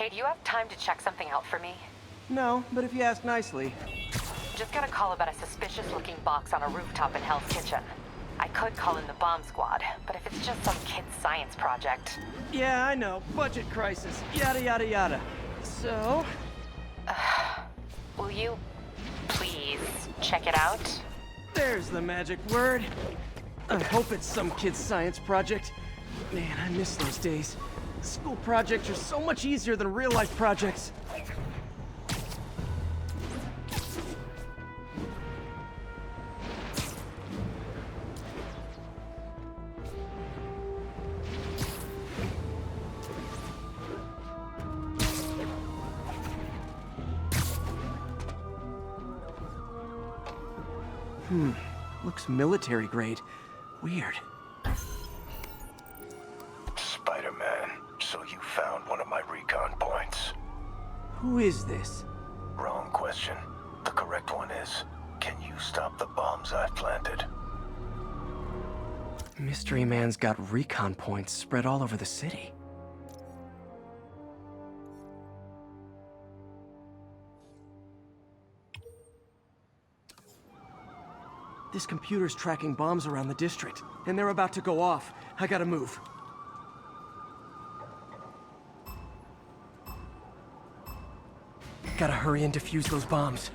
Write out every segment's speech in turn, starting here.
Hey, do you have time to check something out for me? No, but if you ask nicely. Just got a call about a suspicious-looking box on a rooftop in Hell's Kitchen. I could call in the bomb squad, but if it's just some kid's science project... Yeah, I know. Budget crisis. Yada, yada, yada. So... will you please check it out? There's the magic word. I hope it's some kid's science project. Man, I miss those days. School projects are so much easier than real-life projects. Looks military grade. Weird. Spider-Man, so you found one of my recon points. Who is this? Wrong question. The correct one is, can you stop the bombs I've planted? Mystery Man's got recon points spread all over the city. This computer's tracking bombs around the district, and they're about to go off. I gotta move. Gotta hurry and defuse those bombs.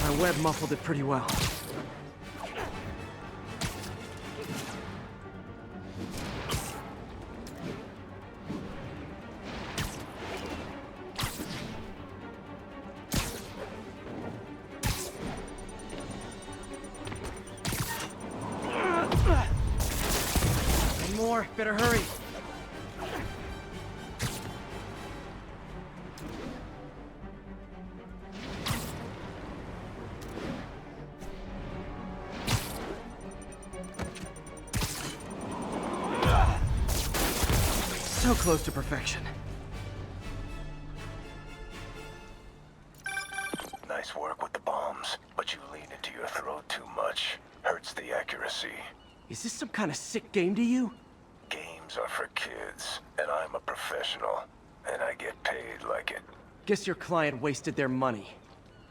My web muffled it pretty well. Better hurry. So close to perfection. Nice work with the bombs, but you lean into your throat too much. Hurts the accuracy. Is this some kind of sick game to you? Games are for kids, and I'm a professional, and I get paid like it. Guess your client wasted their money.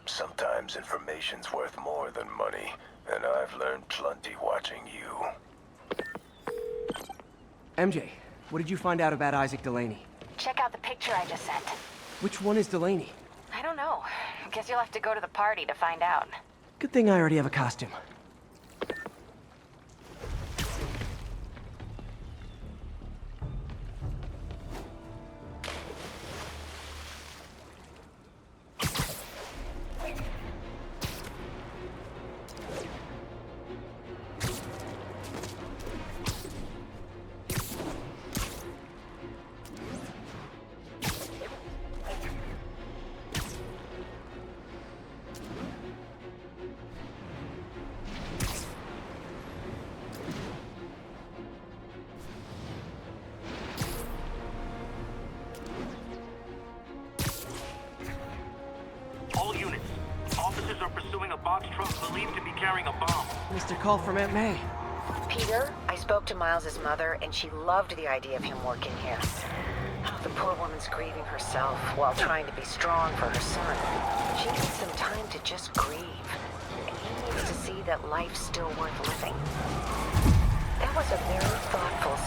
Sometimes information's worth more than money, and I've learned plenty watching you. MJ, what did you find out about Isaac Delaney? Check out the picture I just sent. Which one is Delaney? I don't know. Guess you'll have to go to the party to find out. Good thing I already have a costume. Missed a call from Aunt May. Peter, I spoke to Miles's mother, and she loved the idea of him working here. Oh, the poor woman's grieving herself while trying to be strong for her son. She needs some time to just grieve. And he needs to see that life's still worth living. That was a very thoughtful...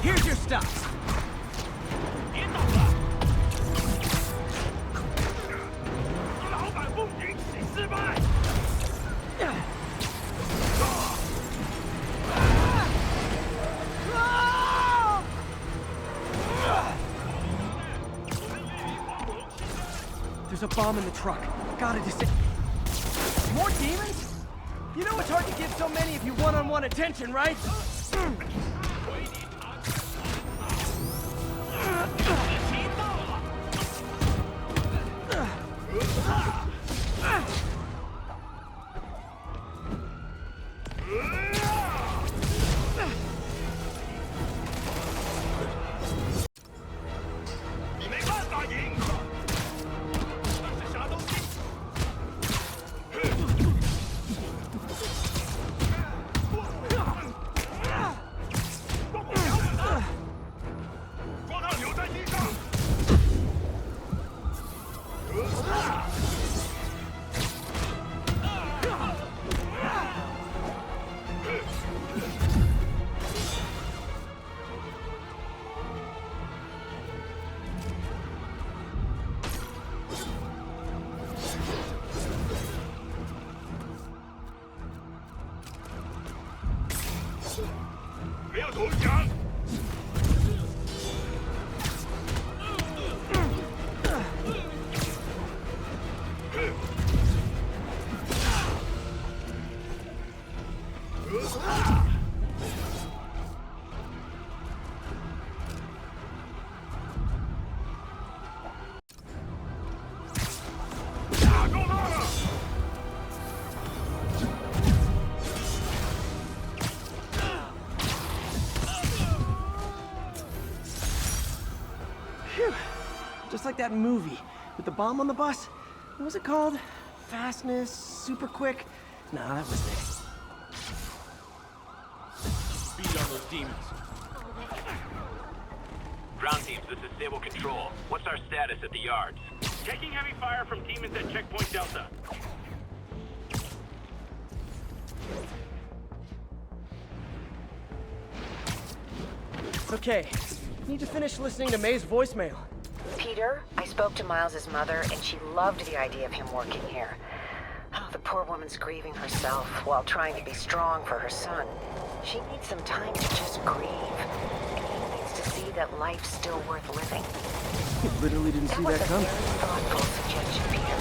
Here's your stuff. There's a bomb in the truck. Gotta More demons? You know it's hard to get so many of you one-on-one attention, right? 没有投降。打够了！ Phew. Just like that movie with the bomb on the bus. What was it called? Fastness, super quick? Nah, that was it. Beat on those demons. Ground teams, this is Stable Control. What's our status at the yards? Taking heavy fire from demons at Checkpoint Delta. Okay, need to finish listening to May's voicemail. Peter, I spoke to Miles's mother, and she loved the idea of him working here. Oh, the poor woman's grieving herself while trying to be strong for her son. She needs some time to just grieve. And he needs to see that life's still worth living. You literally didn't see That was that a coming. very thoughtful suggestion, Peter.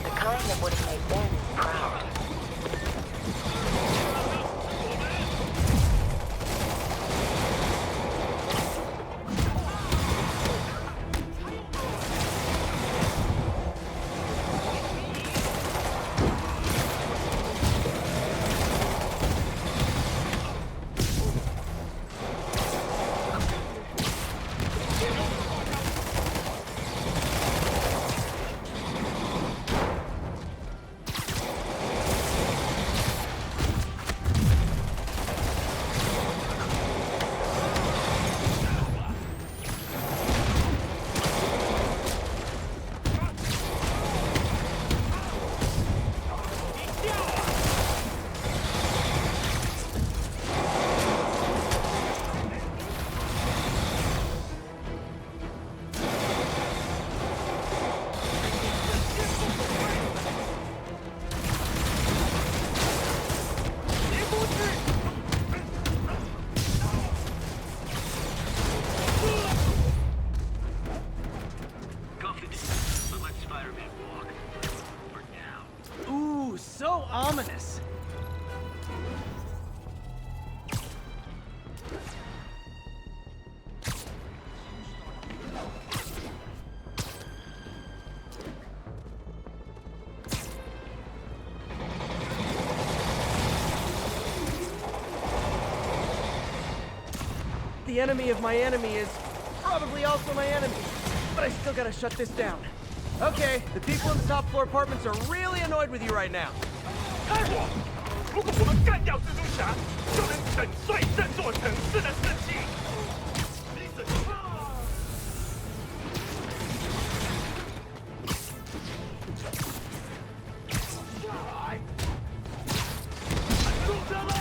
The kind that would have made Ben proud. But let Spider-Man walk. For now. Ooh, so ominous. The enemy of my enemy is probably also my enemy. But I still gotta shut this down. Okay, the people in the top floor apartments are really annoyed with you right now. 开火！如果我们干掉蜘蛛侠，就能整碎这座城市的士气。你怎么？ 出车了！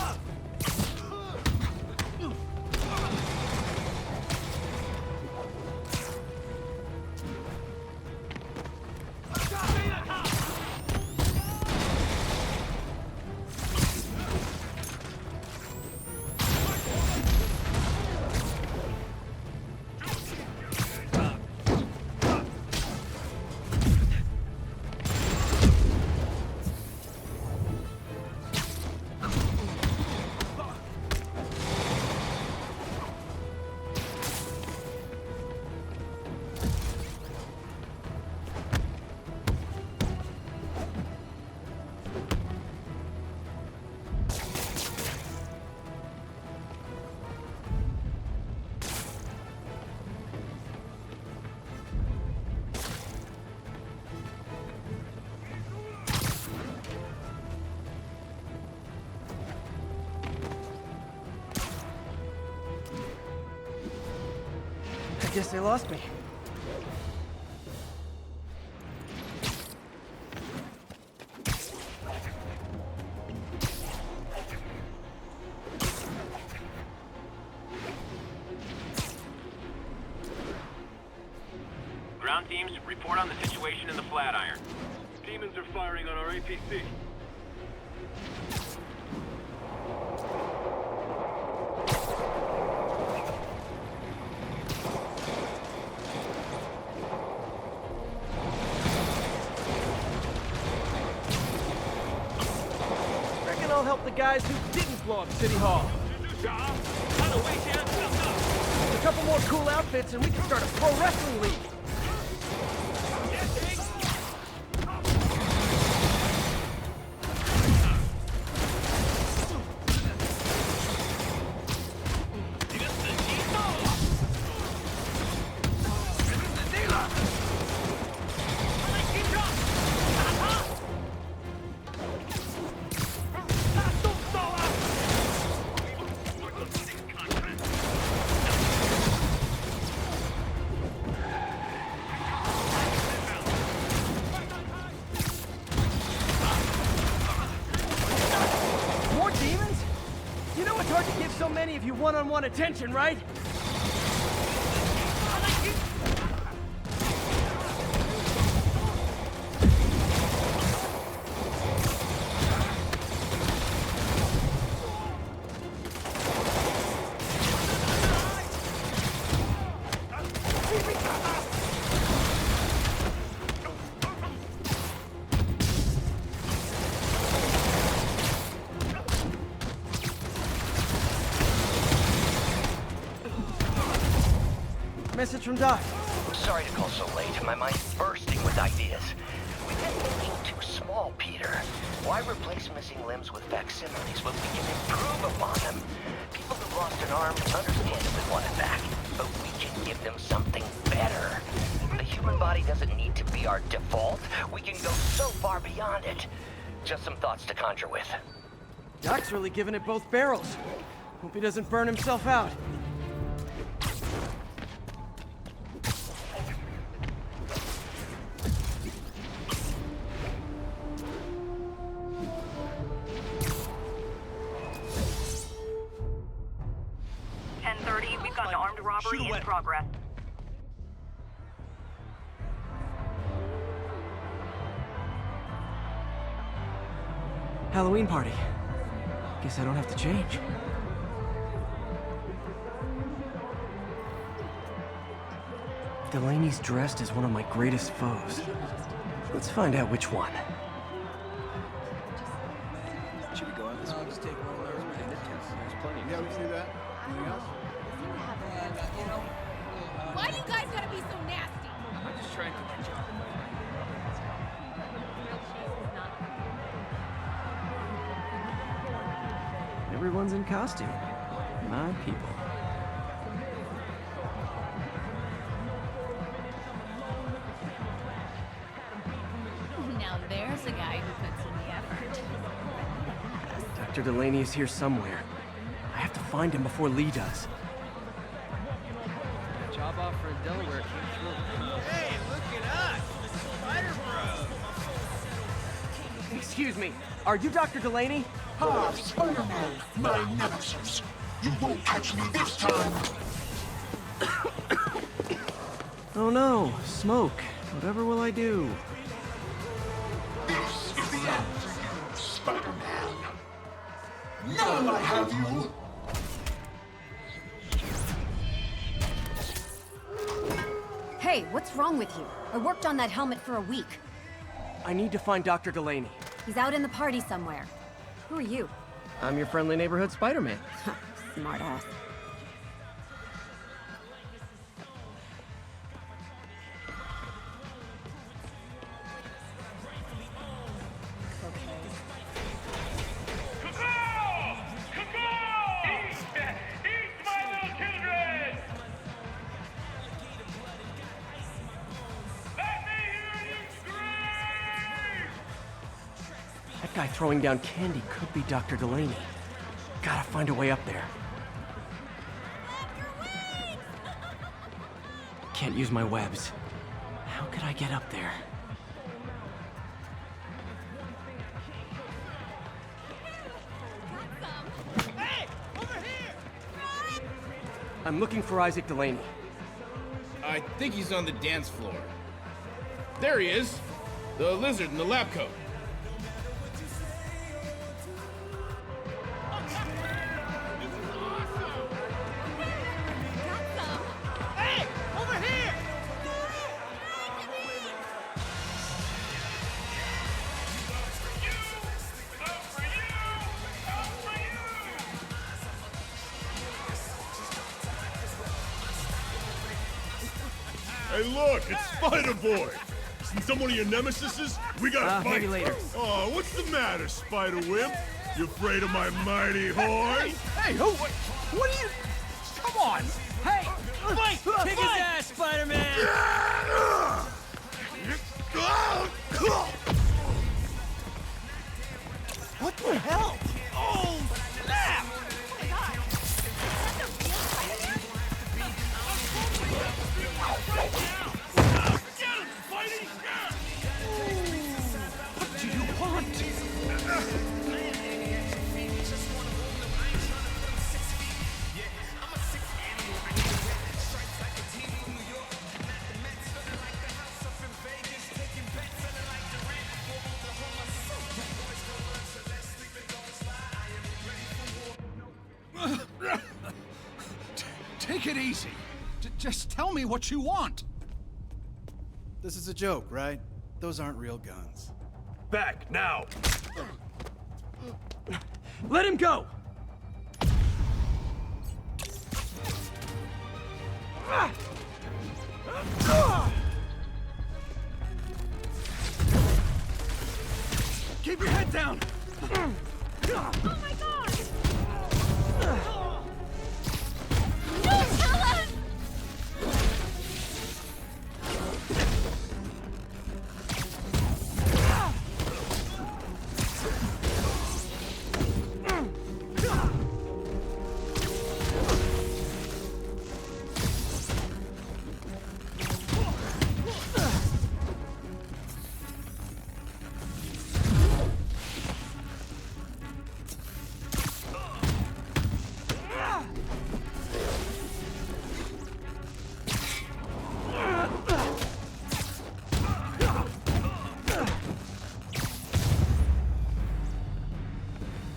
飞了他！ I guess they lost me. Ground teams, report on the situation in the Flatiron. Demons are firing on our APC. guys who didn't blow up City Hall. 蜘蛛侠，他的危险上当。 A couple more cool outfits and we can start a pro wrestling league. So many of you one-on-one attention, right? Message from Doc. Sorry to call so late. My mind's bursting with ideas. We've been thinking too small, Peter. Why replace missing limbs with facsimiles when we can improve upon them? People who've lost an arm understandably want it back, but we can give them something better. The human body doesn't need to be our default. We can go so far beyond it. Just some thoughts to conjure with. Doc's really giving it both barrels. Hope he doesn't burn himself out. We've got an armed robbery in progress. Halloween party. Guess I don't have to change. Delaney's dressed as one of my greatest foes. Let's find out which one. Should we go out this way? Just take one of those There's plenty. Yeah, we can do that. Anything else? Why you guys gotta be so nasty? I'm just trying to do my job. Everyone's in costume. My people. Now there's a guy who puts in the effort. Dr. Delaney is here somewhere. I have to find him before Lee does. Job offer in Delaware came through. Hey, look at us! Spider Bros! Excuse me, are you Dr. Delaney? Ah, Spider-Man, my nemesis. You won't catch me this time. Oh no, smoke. Whatever will I do? This is the end for you, Spider-Man. Now I have you. Hey, what's wrong with you? I worked on that helmet for a week. I need to find Dr. Delaney. He's out in the party somewhere. Who are you? I'm your friendly neighborhood Spider-Man. Smart ass. That guy throwing down candy could be Dr. Delaney. Gotta find a way up there. Can't use my webs. How could I get up there? Hey! Over here! I'm looking for Isaac Delaney. I think he's on the dance floor. There he is! The lizard in the lab coat. Hey, look, it's Spider-Boy. Since I'm one of your nemesises, we gotta fight. Maybe later. Oh, what's the matter, Spider-Wimp? You afraid of my mighty horse? Hey, what are you... Come on! Hey! Fight! Kick his ass, Spider-Man! What the hell? Oh, snap! What do you want? Take it easy. Just tell me what you want. This is a joke, right? Those aren't real guns. Back, now! Let him go! Keep your head down! Oh my god! Don't kill us!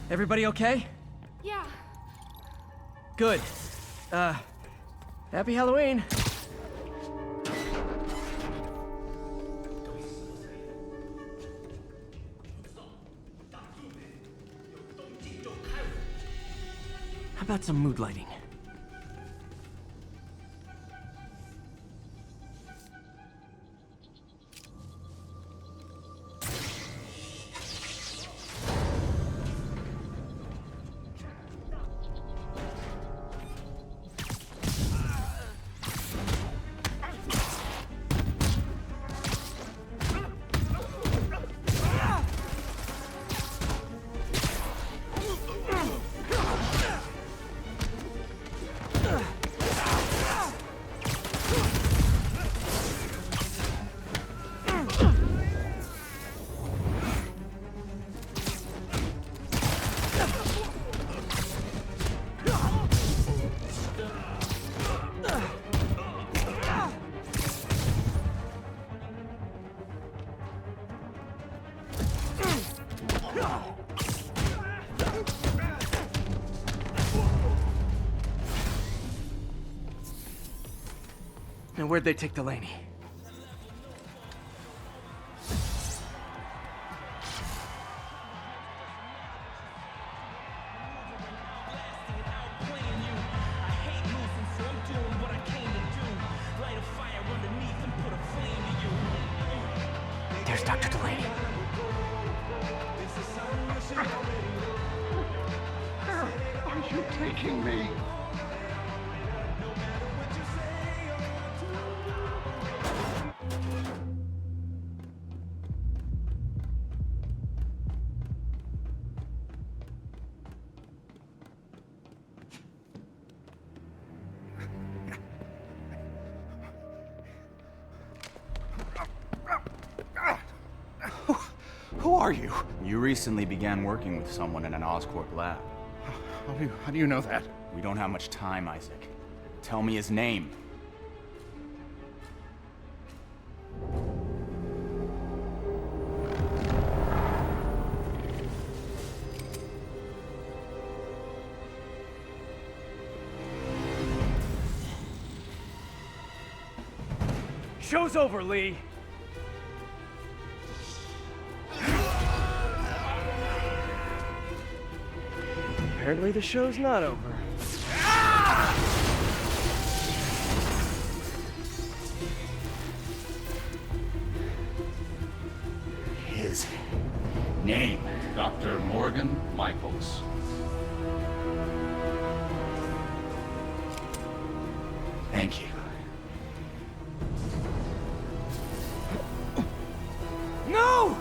Everybody okay? Yeah. Good. Happy Halloween. How about some mood lighting? And where'd they take Delaney? There's Dr. Delaney. Where are you taking me? Who are you? You recently began working with someone in an Oscorp lab. How do you know that? We don't have much time, Isaac. Tell me his name. Show's over, Lee. Apparently the show's not over. Name, Dr. Morgan Michaels. Thank you. No!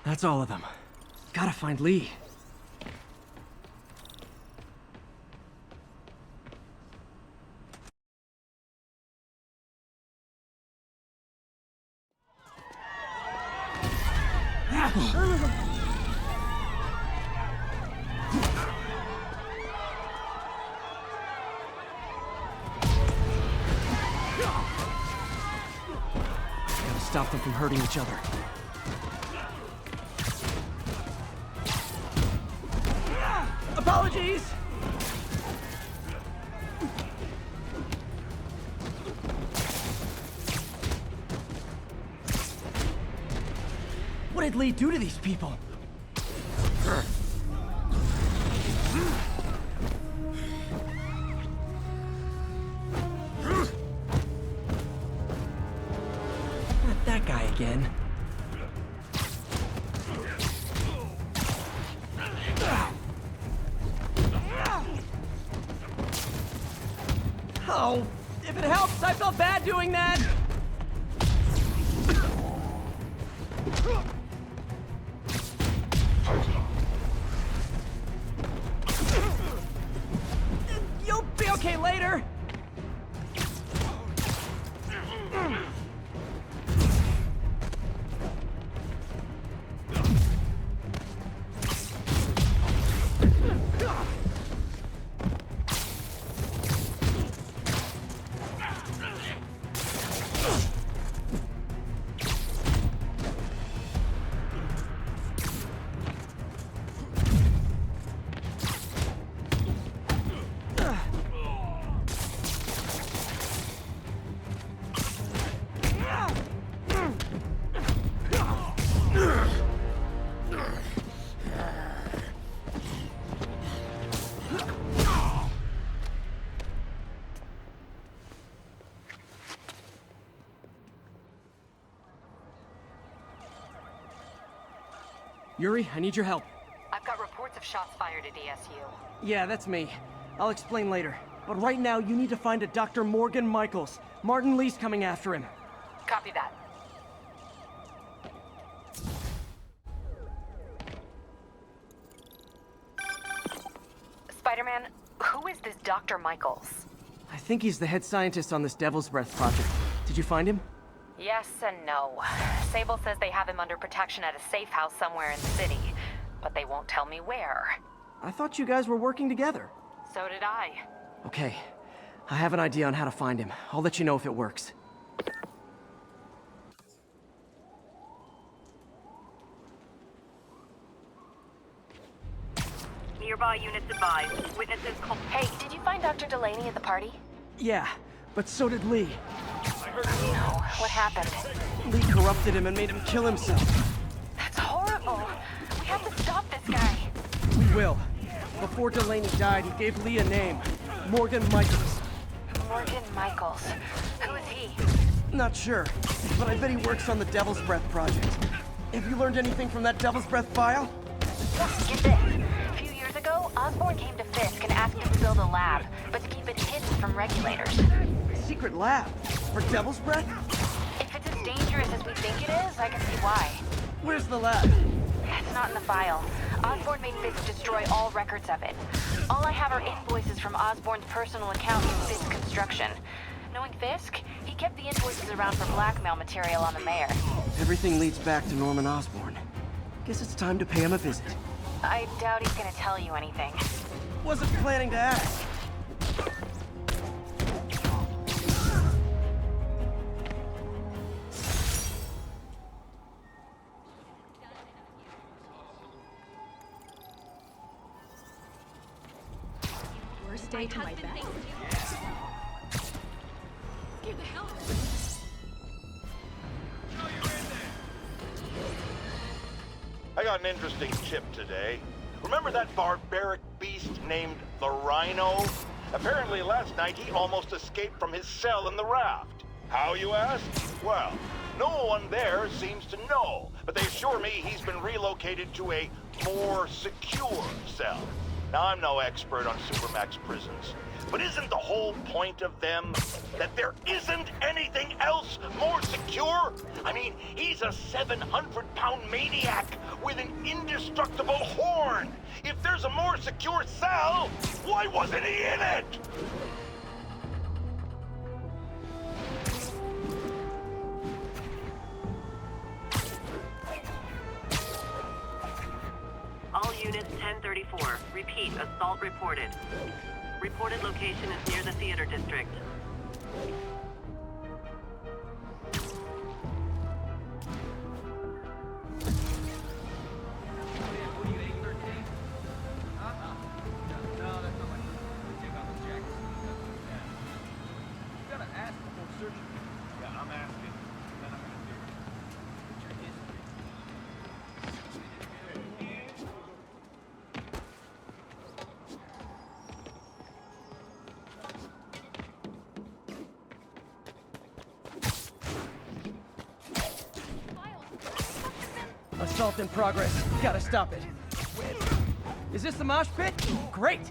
That's all of them. Gotta find Lee. Gotta stop them from hurting each other. Apologies! What did Lee do to these people? Not that guy again. Oh, if it helps, I felt bad doing that! You'll be okay later! Yuri, I need your help. I've got reports of shots fired at ESU. Yeah, that's me. I'll explain later. But right now, you need to find a Dr. Morgan Michaels. Martin Lee's coming after him. Copy that. Spider-Man, who is this Dr. Michaels? I think he's the head scientist on this Devil's Breath project. Did you find him? Yes and no. Sable says they have him under protection at a safe house somewhere in the city, but they won't tell me where. I thought you guys were working together. So did I. Okay. I have an idea on how to find him. I'll let you know if it works. Nearby Nearby units advised. Witnesses call. Hey, did you find Dr. Delaney at the party? Yeah, but so did Lee. No. What happened? Lee corrupted him and made him kill himself. That's horrible. We have to stop this guy. We will. Before Delaney died, he gave Lee a name. Morgan Michaels. Morgan Michaels. Who is he? Not sure, but I bet he works on the Devil's Breath project. Have you learned anything from that Devil's Breath file? Get this. A few years ago, Osborn came to Fisk and asked him to build a lab, but to keep it hidden from regulators. Secret lab? For Devil's Breath? If it's as dangerous as we think it is, I can see why. Where's the lab? It's not in the file. Osborn made Fisk destroy all records of it. All I have are invoices from Osborn's personal account in Fisk Construction. Knowing Fisk, he kept the invoices around for blackmail material on the mayor. Everything leads back to Norman Osborn. Guess it's time to pay him a visit. I doubt he's gonna tell you anything. Wasn't planning to ask. Worst day to my best. Scared the hell out of me. I got an interesting tip today. Remember that barbaric beast named the Rhino? Apparently last night he almost escaped from his cell in the raft. How, you ask? Well, no one there seems to know, but they assure me he's been relocated to a more secure cell. Now, I'm no expert on Supermax prisons, but isn't the whole point of them that there isn't anything else more secure? I mean, he's a 700-pound maniac with an indestructible horn. If there's a more secure cell, why wasn't he in it? All units 1034. Repeat, assault reported. Reported location is near the theater district. Assault in progress. Gotta stop it. Is this the mosh pit? Great!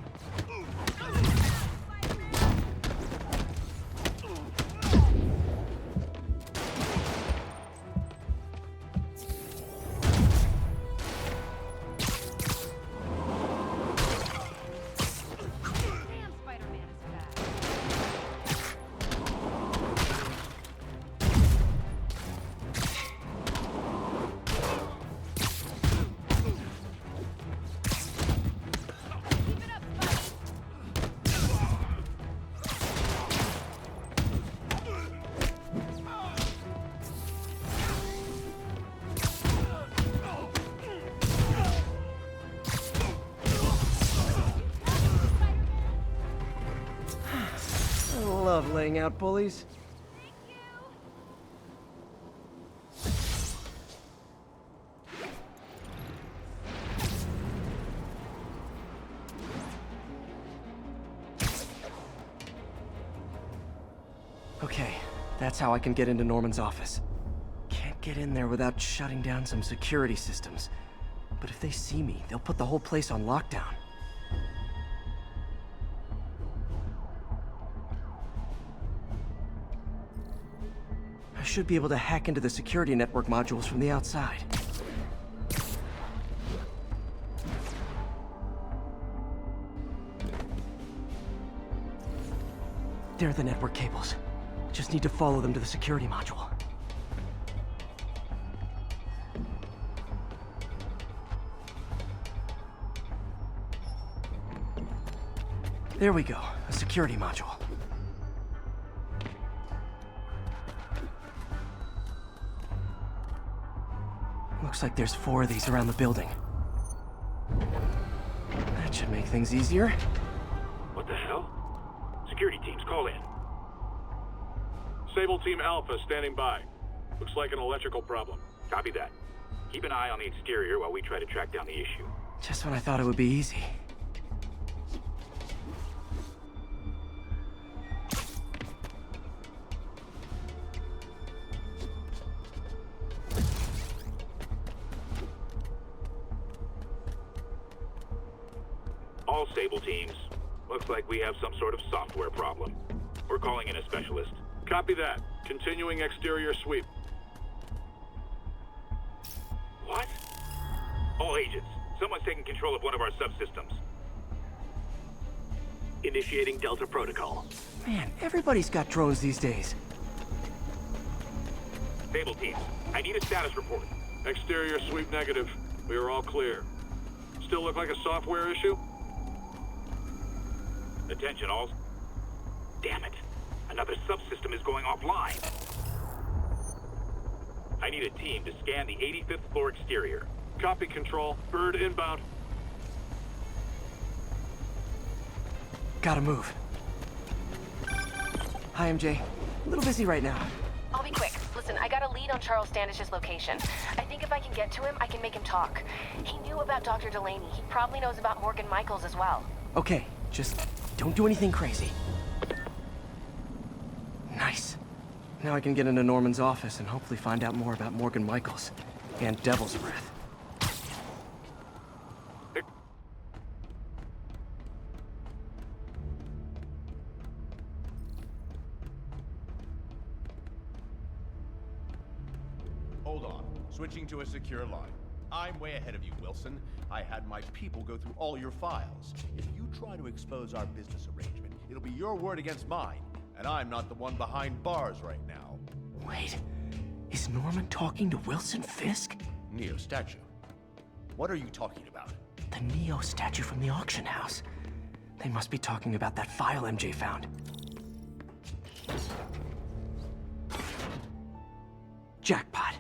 Love laying out bullies. Okay, that's how I can get into Norman's office. Can't get in there without shutting down some security systems. But if they see me, they'll put the whole place on lockdown. I should be able to hack into the security network modules from the outside. There are the network cables. Just need to follow them to the security module. There we go, a security module. Looks like there's 4 of these around the building. That should make things easier. What the hell? Security teams, call in. Sable Team Alpha standing by. Looks like an electrical problem. Copy that. Keep an eye on the exterior while we try to track down the issue. Just when I thought it would be easy. All Sable teams. Looks like we have some sort of software problem. We're calling in a specialist. Copy that. Continuing exterior sweep. What? All agents, someone's taking control of one of our subsystems. Initiating Delta Protocol. Man, everybody's got drones these days. Sable teams, I need a status report. Exterior sweep negative. We are all clear. Still look like a software issue? Attention all. Damn it. Another subsystem is going offline. I need a team to scan the 85th floor exterior. Copy, Control. Bird inbound. Gotta move. Hi, MJ. A little busy right now. I'll be quick. Listen, I got a lead on Charles Standish's location. I think if I can get to him, I can make him talk. He knew about Dr. Delaney. He probably knows about Morgan Michaels as well. Okay, just don't do anything crazy. Nice. Now I can get into Norman's office and hopefully find out more about Morgan Michaels and Devil's Breath. Hold on. Switching to a secure line. I'm way ahead of you, Wilson. I had my people go through all your files. If you try to expose our business arrangement, it'll be your word against mine. And I'm not the one behind bars right now. Wait, is Norman talking to Wilson Fisk? Neo statue. What are you talking about? The Neo statue from the auction house. They must be talking about that file MJ found. Jackpot.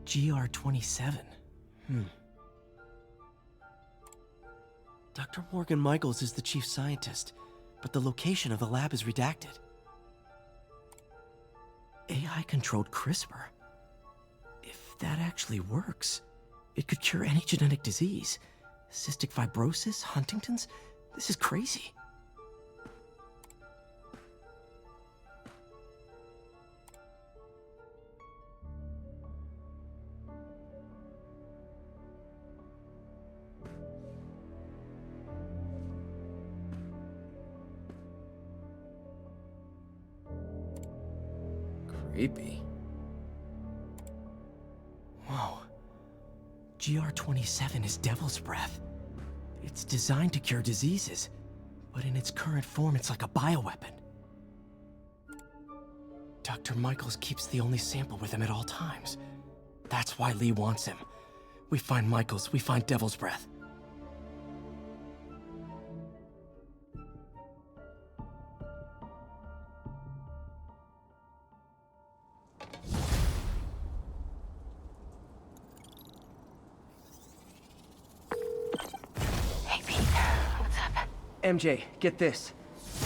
GR-27. Dr. Morgan Michaels is the chief scientist, but the location of the lab is redacted. AI-controlled CRISPR. If that actually works, it could cure any genetic disease. Cystic fibrosis, Huntington's. This is crazy. Creepy. Whoa. GR-27 is Devil's Breath. It's designed to cure diseases, but in its current form, it's like a bioweapon. Dr. Michaels keeps the only sample with him at all times. That's why Lee wants him. We find Michaels, we find Devil's Breath. MJ, get this.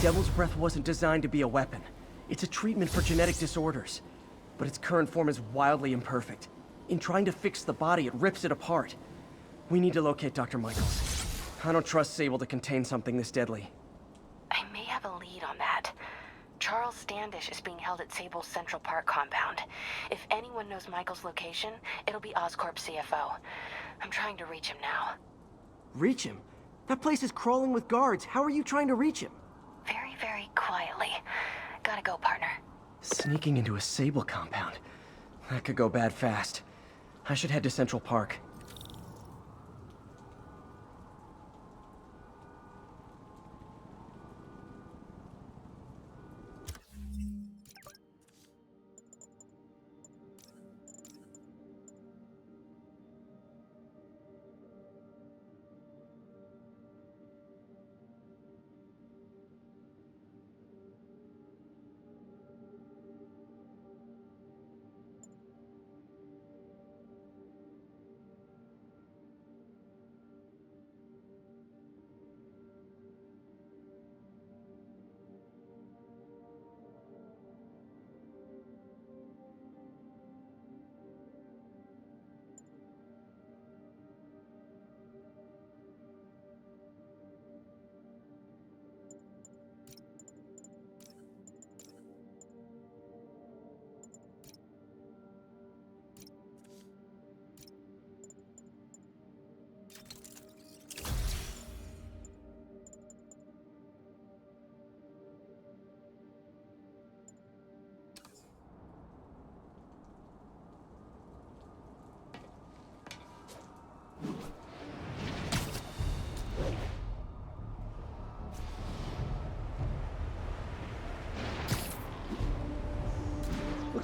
Devil's Breath wasn't designed to be a weapon. It's a treatment for genetic disorders. But its current form is wildly imperfect. In trying to fix the body, it rips it apart. We need to locate Dr. Michaels. I don't trust Sable to contain something this deadly. I may have a lead on that. Charles Standish is being held at Sable's Central Park compound. If anyone knows Michael's location, it'll be Oscorp's CFO. I'm trying to reach him now. Reach him? That place is crawling with guards. How are you trying to reach him? Very, very quietly. Gotta go, partner. Sneaking into a Sable compound. That could go bad fast. I should head to Central Park.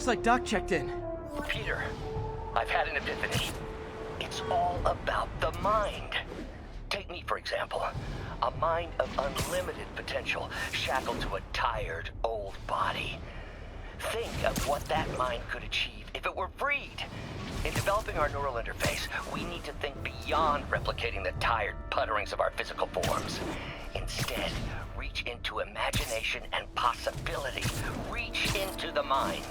Looks like Doc checked in. Peter, I've had an epiphany. It's all about the mind. Take me, for example. A mind of unlimited potential, shackled to a tired, old body. Think of what that mind could achieve if it were freed. In developing our neural interface, we need to think beyond replicating the tired putterings of our physical forms. Instead, reach into imagination and possibility. Reach into the mind.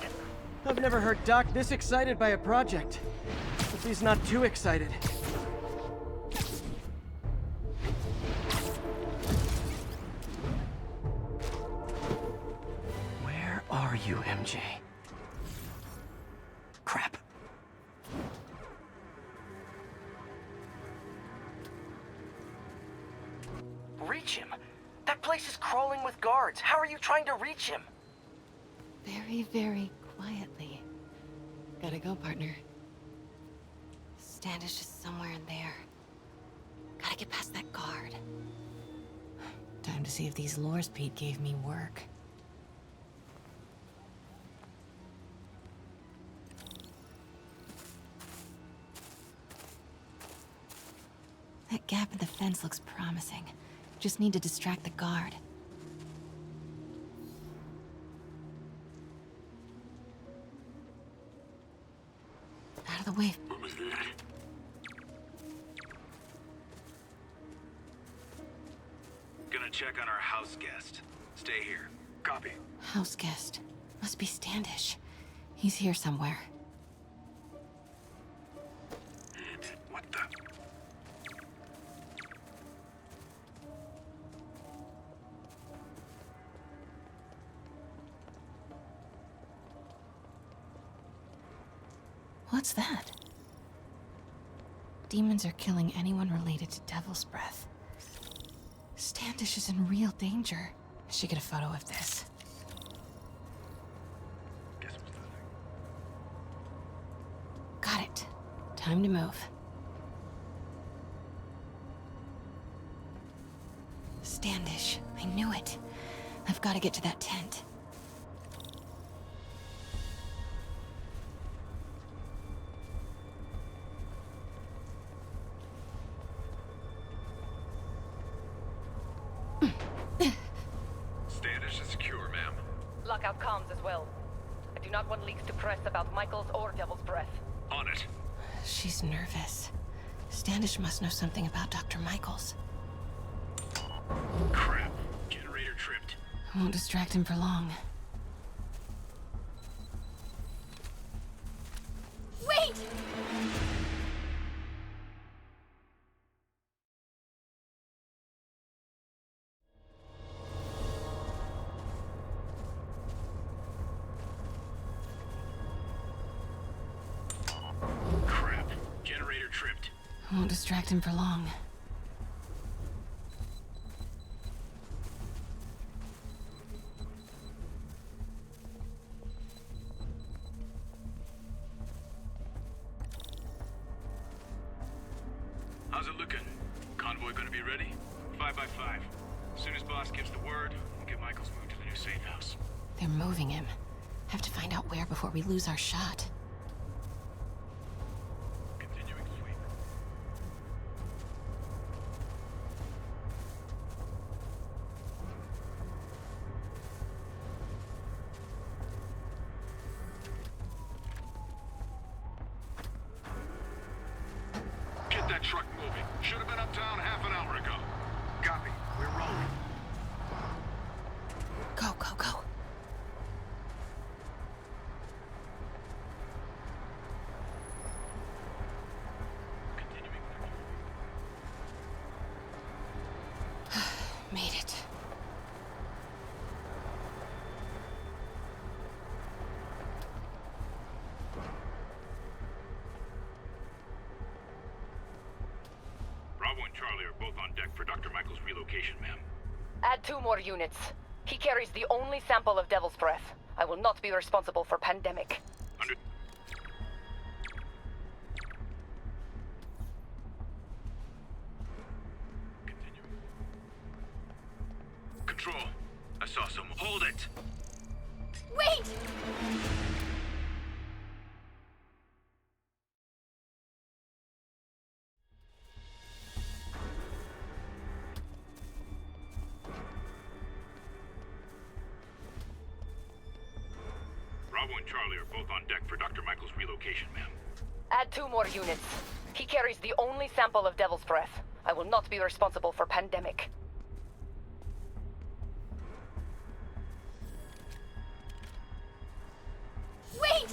I've never heard Doc this excited by a project. Hope he's not too excited. Where are you, MJ? Crap. Reach him? That place is crawling with guards. How are you trying to reach him? Very, very quietly. Gotta go, partner. Standish is somewhere in there. Gotta get past that guard. Time to see if these lures Pete gave me work. That gap in the fence looks promising. Just need to distract the guard. Out of the way. Gonna check on our house guest. Stay here. Copy. House guest. Must be Standish. He's here somewhere. What the? What's that? Demons are killing anyone related to Devil's Breath. Standish is in real danger. I should get a photo of this. Got it. Time to move. Standish. I knew it. I've got to get to that tent. Standish is secure, ma'am. Lockout comms as well. I do not want leaks to press about Michaels or Devil's Breath. On it. She's nervous. Standish must know something about Dr. Michaels. Crap. Generator tripped. I won't distract him for long. Wait! Crap. Generator tripped. I won't distract him for long. How's it looking? Convoy gonna be ready? 5 by 5. As soon as boss gives the word, we'll get Michaels moved to the new safe house. They're moving him. Have to find out where before we lose our shot. Continuing sweep. Get that truck moving. Should have been uptown half an hour ago. Copy. We're rolling. Go, go, go. Made it. Bravo and Charlie are both on deck for Dr. Michaels' relocation, ma'am. Add 2 more units. He carries the only sample of Devil's Breath. I will not be responsible for pandemic. Under... Control. I saw someone. Hold it! Wait! Bravo and Charlie are both on deck for Dr. Michael's relocation, ma'am. Add 2 more units. He carries the only sample of Devil's Breath. I will not be responsible for pandemic. Wait!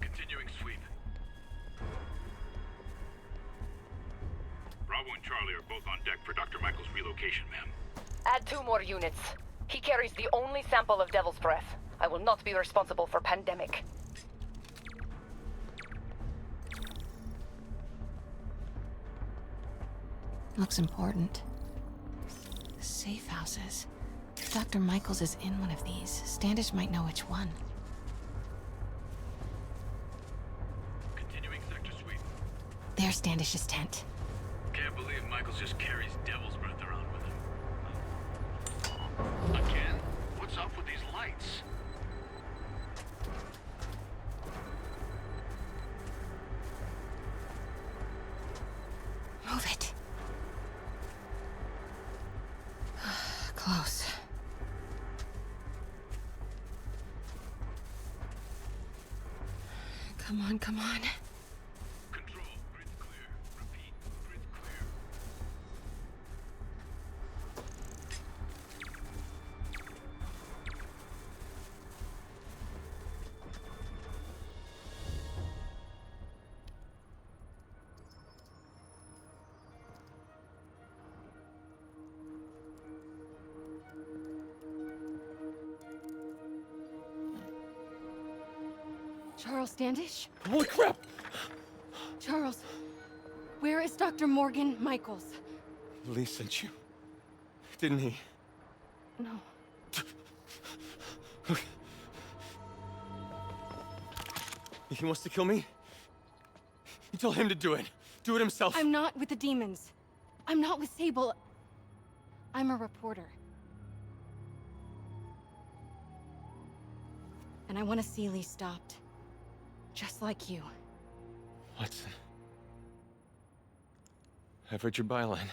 Continuing sweep. Bravo and Charlie are both on deck for Dr. Michael's relocation, ma'am. Add 2 more units. He carries the only sample of Devil's Breath. I will not be responsible for pandemic. Looks important. Safe houses. If Dr. Michaels is in one of these, Standish might know which one. Continuing sector sweep. There's Standish's tent. Can't believe Michaels just carries Devil's Breath around with him. Again? What's up with these lights? Move it. Close. Come on, come on. Control, grid clear. Repeat, grid clear. Charles Standish? Holy crap! Charles, where is Dr. Morgan Michaels? Lee sent you. Didn't he? No. Okay. He wants to kill me? You tell him to do it. Do it himself. I'm not with the demons. I'm not with Sable. I'm a reporter. And I want to see Lee stopped. Just like you. Watson. I've read your byline.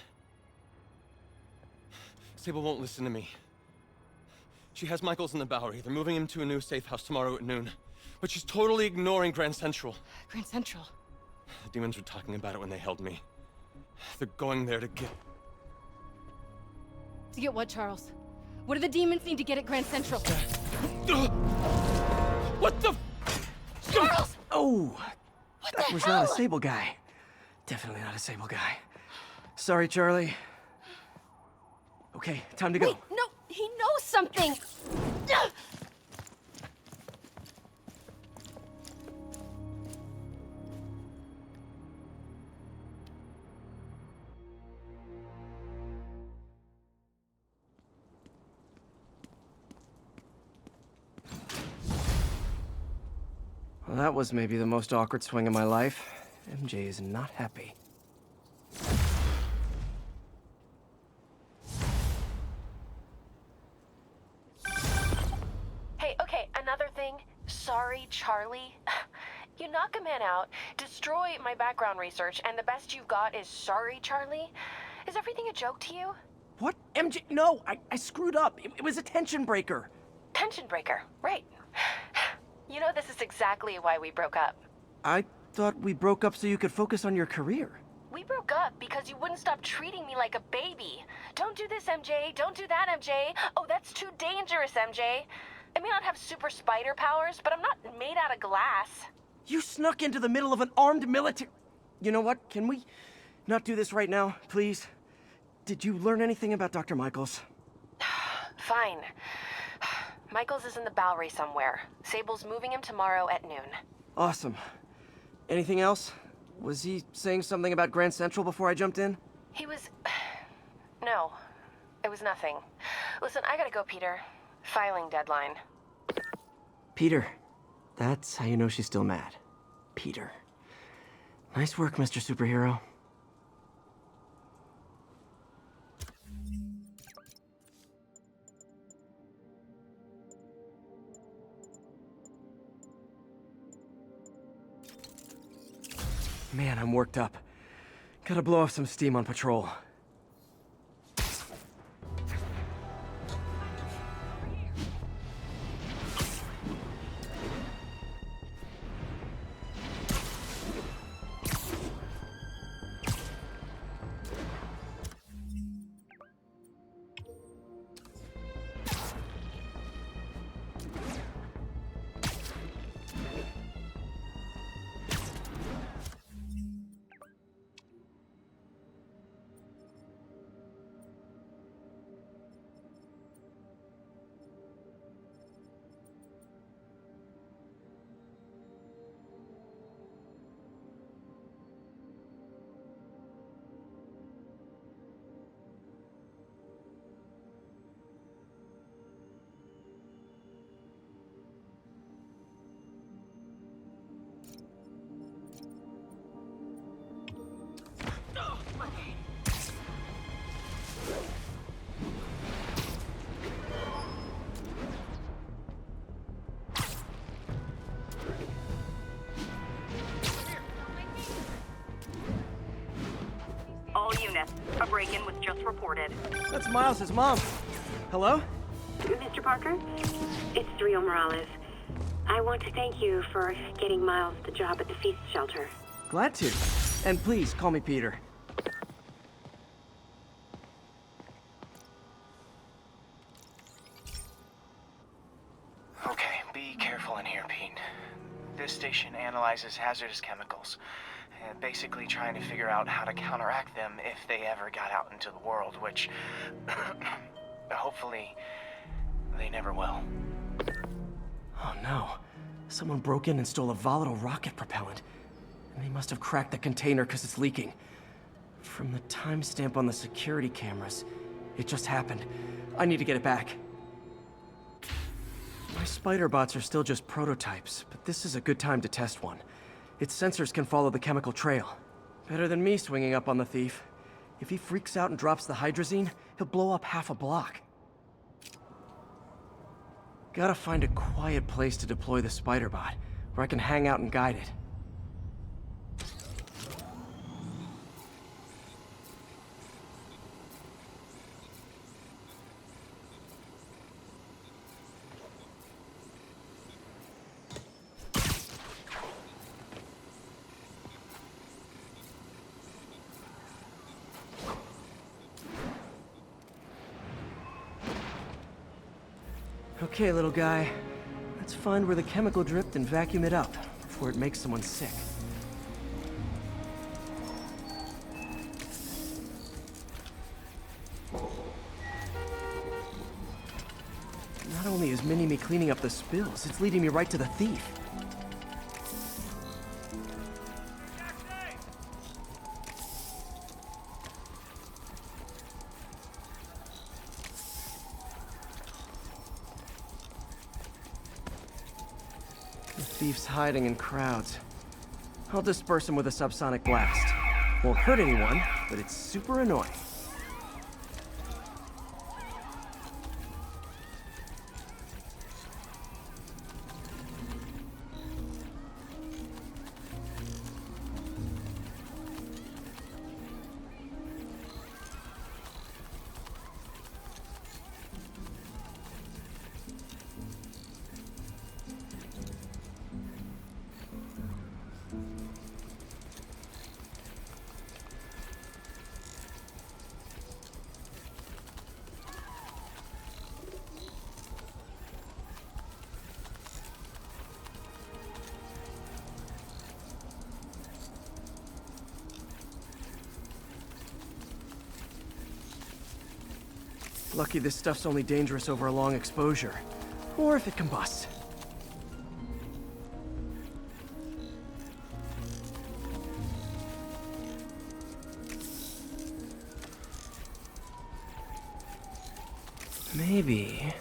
Sable won't listen to me. She has Michaels in the Bowery. They're moving him to a new safe house tomorrow at noon. But she's totally ignoring Grand Central. Grand Central? The demons were talking about it when they held me. They're going there to get... To get what, Charles? What do the demons need to get at Grand Central? What the... Charles! Oh! What That the was hell? not a Sable guy. Definitely not a Sable guy. Sorry, Charlie. Okay, time to go. Wait, no! He knows something! Well, that was maybe the most awkward swing of my life. MJ is not happy. Hey, okay, another thing. Sorry, Charlie. You knock a man out, destroy my background research, and the best you've got is sorry, Charlie? Is everything a joke to you? What? MJ? No, I screwed up. It was a tension breaker. Tension breaker, right. You know, this is exactly why we broke up. I thought we broke up so you could focus on your career. We broke up because you wouldn't stop treating me like a baby. Don't do this, MJ. Don't do that, MJ. Oh, that's too dangerous, MJ. I may not have super spider powers, but I'm not made out of glass. You snuck into the middle of an armed military... You know what? Can we not do this right now, please? Did you learn anything about Dr. Michaels? Fine. Michaels is in the Bowery somewhere. Sable's moving him tomorrow at noon. Awesome. Anything else? Was he saying something about Grand Central before I jumped in? He was... No. It was nothing. Listen, I gotta go, Peter. Filing deadline. Peter. That's how you know she's still mad. Peter. Nice work, Mr. Superhero. Man, I'm worked up. Gotta blow off some steam on patrol. All units, a break-in was just reported. That's Miles's mom. Hello? Mr. Parker, it's Rio Morales. I want to thank you for getting Miles the job at the feast shelter. Glad to. And please, call me Peter. Okay, be careful in here, Pete. This station analyzes hazardous chemicals, basically trying to figure out how to counteract them if they ever got out into the world, which hopefully they never will. Oh no. Someone broke in and stole a volatile rocket propellant. And they must have cracked the container because it's leaking. From the timestamp on the security cameras, it just happened. I need to get it back. My spider bots are still just prototypes, but this is a good time to test one. Its sensors can follow the chemical trail. Better than me swinging up on the thief. If he freaks out and drops the hydrazine, he'll blow up half a block. Gotta find a quiet place to deploy the spider bot, where I can hang out and guide it. Okay, little guy. Let's find where the chemical dripped and vacuum it up before it makes someone sick. Not only is Mini-Me cleaning up the spills, it's leading me right to the thief. Thief's hiding in crowds. I'll disperse him with a subsonic blast. Won't hurt anyone, but it's super annoying. Lucky this stuff's only dangerous over a long exposure. Or if it combusts. Maybe...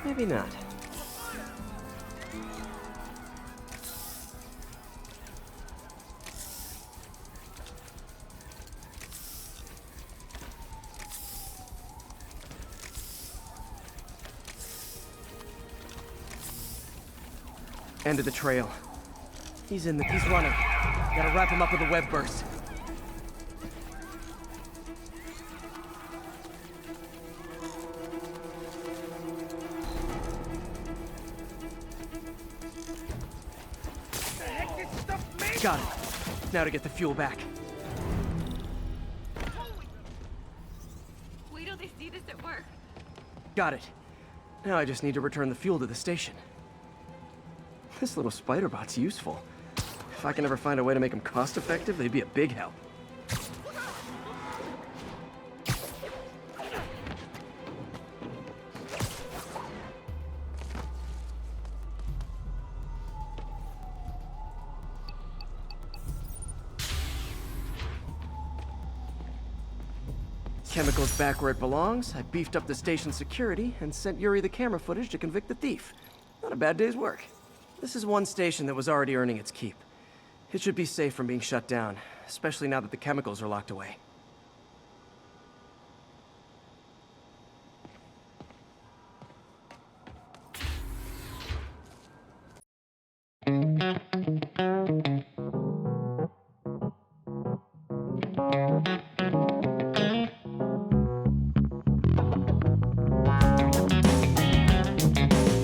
maybe not. End of the trail. He's running. Gotta wrap him up with a web burst. Got it. Now to get the fuel back. Wait till they see this at work. Got it. Now I just need to return the fuel to the station. This little spider bot's useful. If I can ever find a way to make them cost-effective, they'd be a big help. Chemicals back where it belongs. I beefed up the station's security and sent Yuri the camera footage to convict the thief. Not a bad day's work. This is one station that was already earning its keep. It should be safe from being shut down, especially now that the chemicals are locked away.